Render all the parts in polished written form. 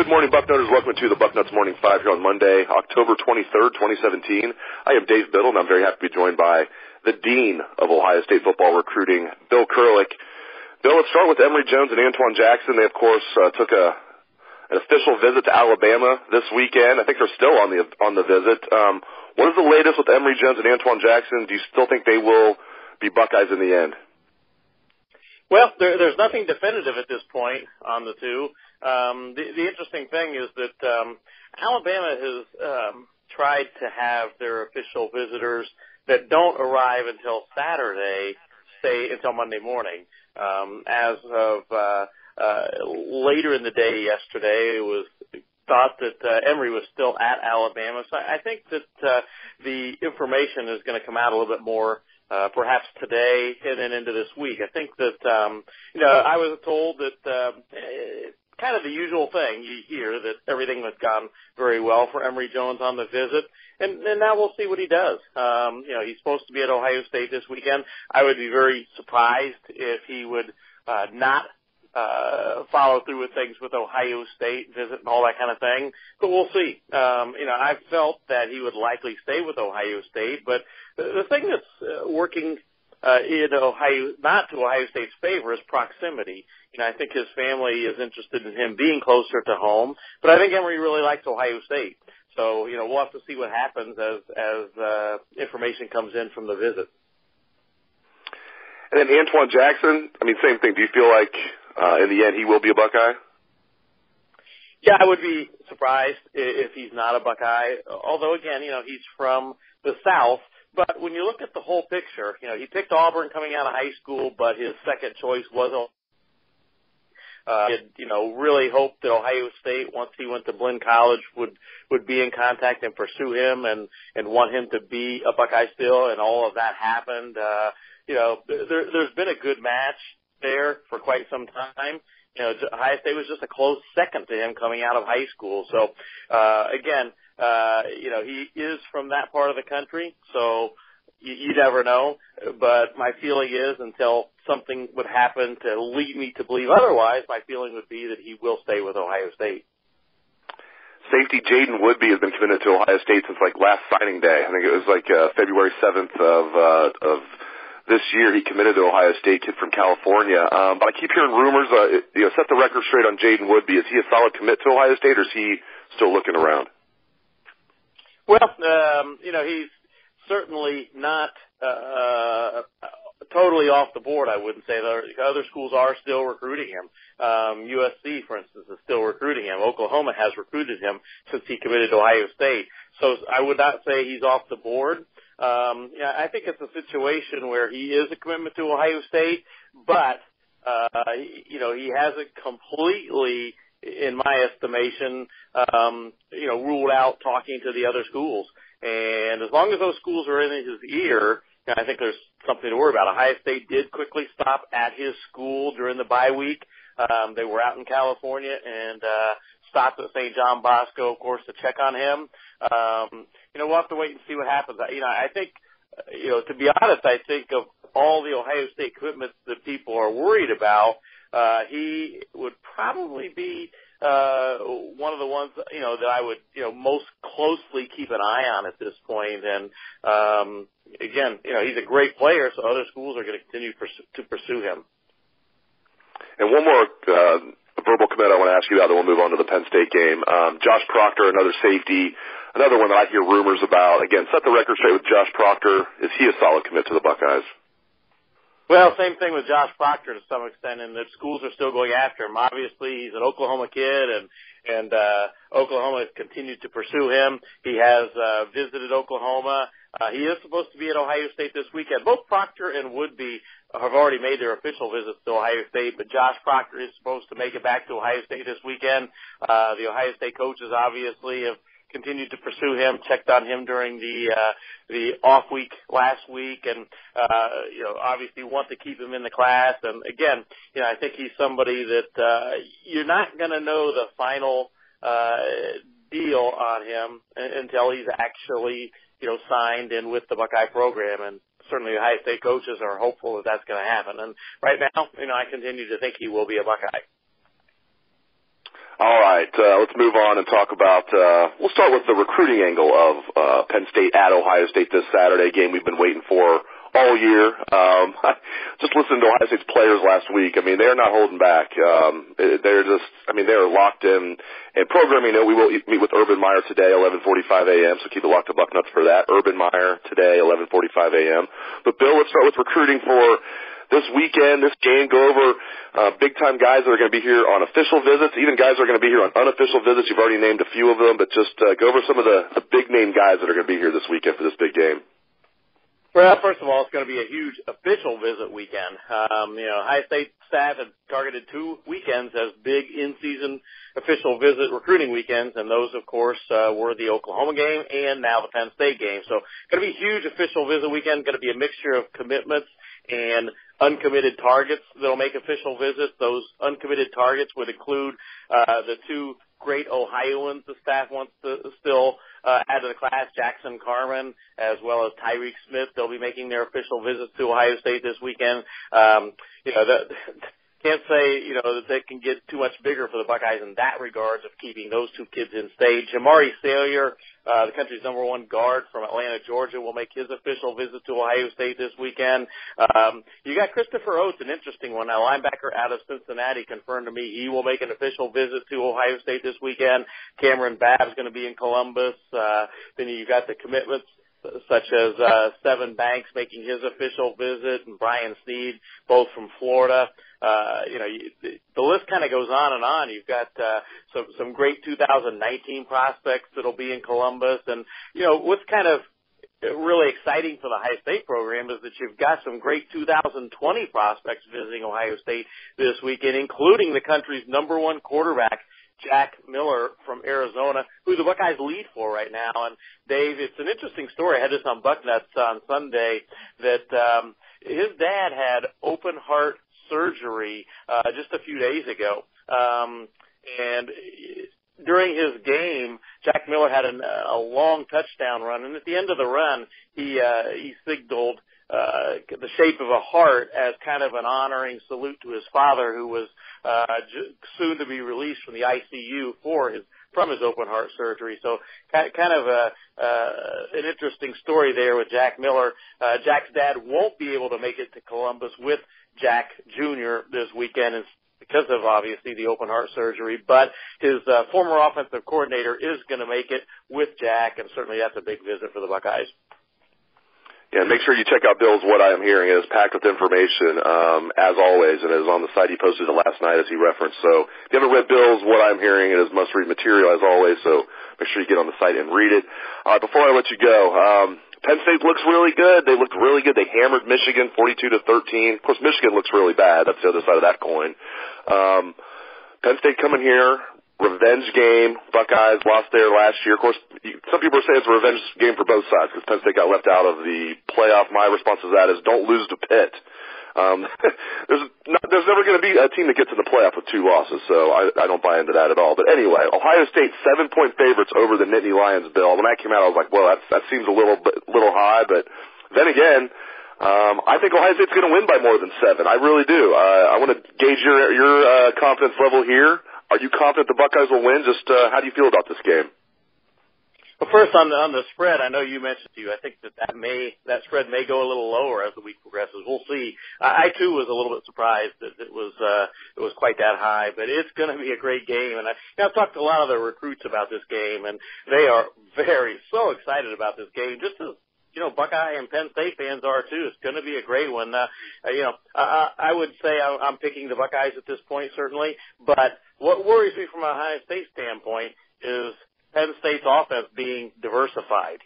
Good morning, Bucknutters. Welcome to the Bucknuts Morning 5 here on Monday, October 23rd, 2017. I am Dave Biddle, and I'm very happy to be joined by the Dean of Ohio State football recruiting, Bill Kurelic. Bill, let's start with Emory Jones and Antwuan Jackson. They, of course, took an official visit to Alabama this weekend. I think they're still on the visit. What is the latest with Emory Jones and Antwuan Jackson? Do you still think they will be Buckeyes in the end? Well, there's nothing definitive at this point on the two. The interesting thing is that Alabama has tried to have their official visitors that don't arrive until Saturday stay until Monday morning. As of later in the day yesterday, it was thought that Emory was still at Alabama. So I think that the information is going to come out a little bit more perhaps today and then into this week. I think that, I was told that kind of the usual thing you hear, that everything has gone very well for Emory Jones on the visit, and now we'll see what he does. He's supposed to be at Ohio State this weekend. I would be very surprised if he would not follow through with things with Ohio State visit and all that kind of thing, but we'll see. I felt that he would likely stay with Ohio State, but the thing that's working in Ohio, not to Ohio State's favor, is proximity. I think his family is interested in him being closer to home, but I think Emory really likes Ohio State. So, we'll have to see what happens as information comes in from the visit. And then Antwuan Jackson, same thing. Do you feel like in the end he will be a Buckeye? Yeah, I would be surprised if he's not a Buckeye, although, again, he's from the South. But when you look at the whole picture, he picked Auburn coming out of high school, but his second choice was really hoped that Ohio State, once he went to Blinn College, would be in contact and pursue him and want him to be a Buckeye still, and all of that happened. There's been a good match there for quite some time. Ohio State was just a close second to him coming out of high school. So, he is from that part of the country, so you never know. But my feeling is, until something would happen to lead me to believe otherwise, my feeling would be that he will stay with Ohio State. Safety Jaiden Woodbey has been committed to Ohio State since last signing day. I think it was February 7th of this year. He committed to Ohio State, kid from California. But I keep hearing rumors. Set the record straight on Jaiden Woodbey. Is he a solid commit to Ohio State, or is he still looking around? Well, he's certainly not totally off the board, I wouldn't say. Other schools are still recruiting him. USC, for instance, is still recruiting him. Oklahoma has recruited him since he committed to Ohio State. So I would not say he's off the board. I think it's a situation where he is a commitment to Ohio State, but he hasn't completely, in my estimation, ruled out talking to the other schools. And as long as those schools are in his ear, I think there's something to worry about. Ohio State did quickly stop at his school during the bye week. They were out in California and stopped at St. John Bosco, of course, to check on him. We'll have to wait and see what happens. I think, to be honest, I think of all the Ohio State commitments that people are worried about, he would probably be one of the ones, that I would, most closely keep an eye on at this point. And, again, he's a great player, so other schools are going to continue to pursue him. And one more verbal commit I want to ask you about, then we'll move on to the Penn State game. Josh Proctor, another safety, another one that I hear rumors about. Again, set the record straight with Josh Proctor. Is he a solid commit to the Buckeyes? Well, same thing with Josh Proctor to some extent, and the schools are still going after him. Obviously, he's an Oklahoma kid, and Oklahoma has continued to pursue him. He has visited Oklahoma. He is supposed to be at Ohio State this weekend. Both Proctor and Woodbey have already made their official visits to Ohio State, but Josh Proctor is supposed to make it back to Ohio State this weekend. The Ohio State coaches obviously have continued to pursue him, checked on him during the off week last week, and obviously want to keep him in the class. And again, I think he's somebody that you're not going to know the final deal on him until he's actually signed in with the Buckeye program. And certainly the Ohio State coaches are hopeful that that's going to happen. And right now, I continue to think he will be a Buckeye. All right, let's move on and talk about, we'll start with the recruiting angle of Penn State at Ohio State this Saturday, game we've been waiting for all year. Just listened to Ohio State's players last week. I mean, they're not holding back. They're just, I mean, they're locked in. And programming, we will meet with Urban Meyer today, 11:45 a.m., so keep it locked to Bucknuts for that. Urban Meyer today, 11:45 a.m. But, Bill, let's start with recruiting for this weekend, this game. Go over big-time guys that are going to be here on official visits, even guys that are going to be here on unofficial visits. You've already named a few of them, but just go over some of the big-name guys that are going to be here this weekend for this big game. Well, first of all, it's going to be a huge official visit weekend. Ohio State staff had targeted 2 weekends as big in-season official visit recruiting weekends, and those, of course, were the Oklahoma game and now the Penn State game. So going to be a huge official visit weekend, going to be a mixture of commitments and uncommitted targets that'll make official visits. Those uncommitted targets would include the 2 great Ohioans the staff wants to still add to the class, Jackson Carman, as well as Tyreek Smith. They'll be making their official visits to Ohio State this weekend. Can't say, that they can get too much bigger for the Buckeyes in that regards of keeping those 2 kids in stage. Amari Salyer, the country's #1 guard from Atlanta, Georgia, will make his official visit to Ohio State this weekend. You got Christopher Oates, an interesting one, a linebacker out of Cincinnati, confirmed to me he will make an official visit to Ohio State this weekend. Cameron Babb's going to be in Columbus. Then you got the commitments such as Seven Banks making his official visit, and Brian Sneed, both from Florida. The list kind of goes on and on. You've got some great 2019 prospects that'll be in Columbus, and what's kind of really exciting for the Ohio State program is that you've got some great 2020 prospects visiting Ohio State this weekend, including the country's #1 quarterback, Jack Miller from Arizona, who the Buckeyes lead for right now. And, Dave, it's an interesting story. I had this on Bucknuts on Sunday that his dad had open heart surgery just a few days ago. And during his game, Jack Miller had a long touchdown run. And at the end of the run, he signaled the shape of a heart as kind of an honoring salute to his father, who was soon to be released from the ICU from his open heart surgery. So kind of an interesting story there with Jack Miller. Jack's dad won't be able to make it to Columbus with Jack Jr. this weekend because of, obviously, the open heart surgery, but his former offensive coordinator is going to make it with Jack, and certainly that's a big visit for the Buckeyes. Yeah, make sure you check out Bill's What I Am Hearing. It is packed with information, as always, and it is on the site. He posted it last night, as he referenced. So if you haven't read Bill's What I'm Hearing, it is must-read material, as always, so make sure you get on the site and read it. Before I let you go, Penn State looks really good. They looked really good. They hammered Michigan 42-13. Of course, Michigan looks really bad. That's the other side of that coin. Penn State coming here. Revenge game. Buckeyes lost there last year. Of course, some people are saying it's a revenge game for both sides because Penn State got left out of the playoff. My response to that is don't lose to Pitt. There's never going to be a team that gets in the playoff with 2 losses, so I don't buy into that at all. But anyway, Ohio State 7-point favorites over the Nittany Lions, Bill. When that came out, I was like, well, that seems a little high. But then again, I think Ohio State's going to win by more than 7. I really do. I want to gauge your confidence level here. Are you confident the Buckeyes will win? Just how do you feel about this game? Well, first on the spread, I know you mentioned to you. I think that spread may go a little lower as the week progresses. We'll see. I too was a little bit surprised that it was quite that high, but it's going to be a great game. And I've talked to a lot of the recruits about this game, and they are so excited about this game. Just as Buckeye and Penn State fans are too. It's going to be a great one. I would say I'm picking the Buckeyes at this point, certainly. But what worries me from a Ohio State standpoint is Penn State's offense being diversified.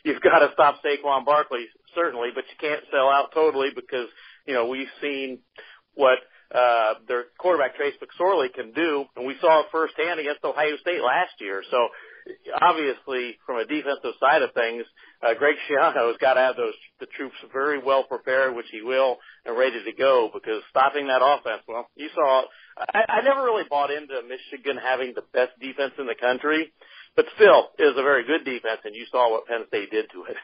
You've got to stop Saquon Barkley, certainly, but you can't sell out totally because, we've seen what their quarterback, Trace McSorley, can do, and we saw it firsthand against Ohio State last year. So, obviously, from a defensive side of things, Greg Schiano's got to have the troops very well prepared, which he will, and ready to go, because stopping that offense, well, you saw, I never really bought into Michigan having the best defense in the country, but still, it is a very good defense, and you saw what Penn State did to it.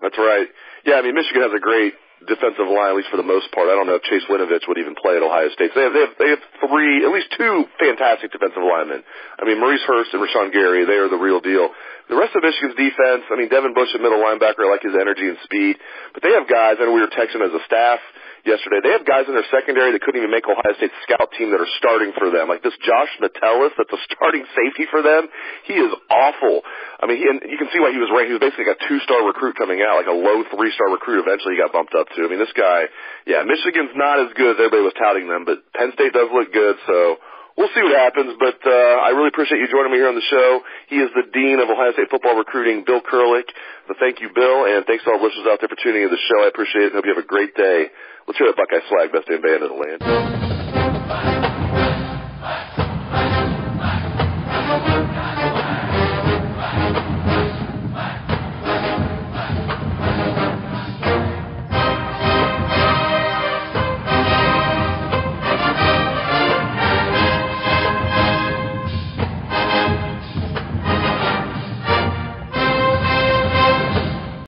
That's right. Yeah, Michigan has a great defensive line, at least for the most part. I don't know if Chase Winovich would even play at Ohio State. So they have three, at least two fantastic defensive linemen. I mean, Maurice Hurst and Rashawn Gary, they are the real deal. The rest of Michigan's defense, I mean, Devin Bush at middle linebacker, I like his energy and speed. But they have guys, I know we were texting as a staff yesterday, they have guys in their secondary that couldn't even make Ohio State's scout team that are starting for them. Like this Josh Metellus that's a starting safety for them. He is awful. I mean, and you can see why he was ranked. He was basically like a 2-star recruit coming out, like a low 3-star recruit. Eventually he got bumped up to. I mean, this guy, yeah, Michigan's not as good as everybody was touting them, but Penn State does look good, so we'll see what happens, but I really appreciate you joining me here on the show. He is the Dean of Ohio State Football Recruiting, Bill Kurelic. So thank you, Bill, and thanks to all the listeners out there for tuning in to the show. I appreciate it, and hope you have a great day. Let's hear that Buckeye swag, best damn band in the land.